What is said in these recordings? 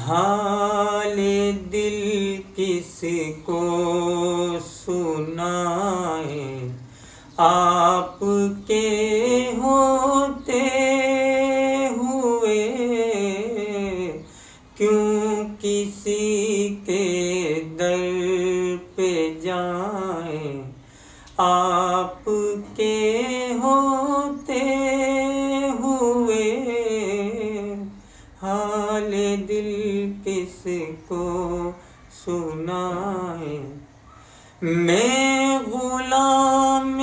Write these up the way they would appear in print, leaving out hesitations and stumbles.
حال دل کس کو سنائے، آپ کے ہوتے ہوئے کیوں کسی کے در پہ جائیں، آپ کے ہوتے ہوئے حال دل کس کو سنائیں۔ میں غلام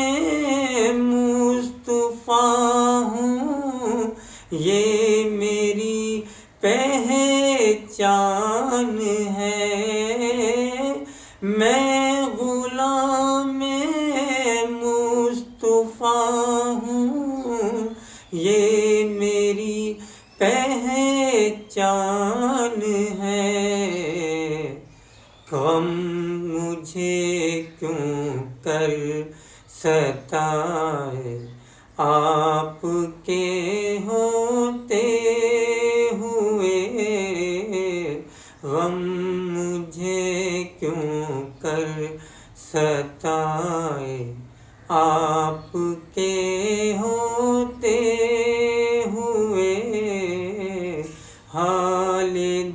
مصطفیٰ ہوں، یہ میری پہچان ہے، میں غلام مصطفیٰ ہوں، یہ میری پہچان ہے۔ غم مجھے کیوں کر ستائے، آپ کے ہوتے ہوئے غم مجھے کیوں کر ستائے، آپ کے ہوتے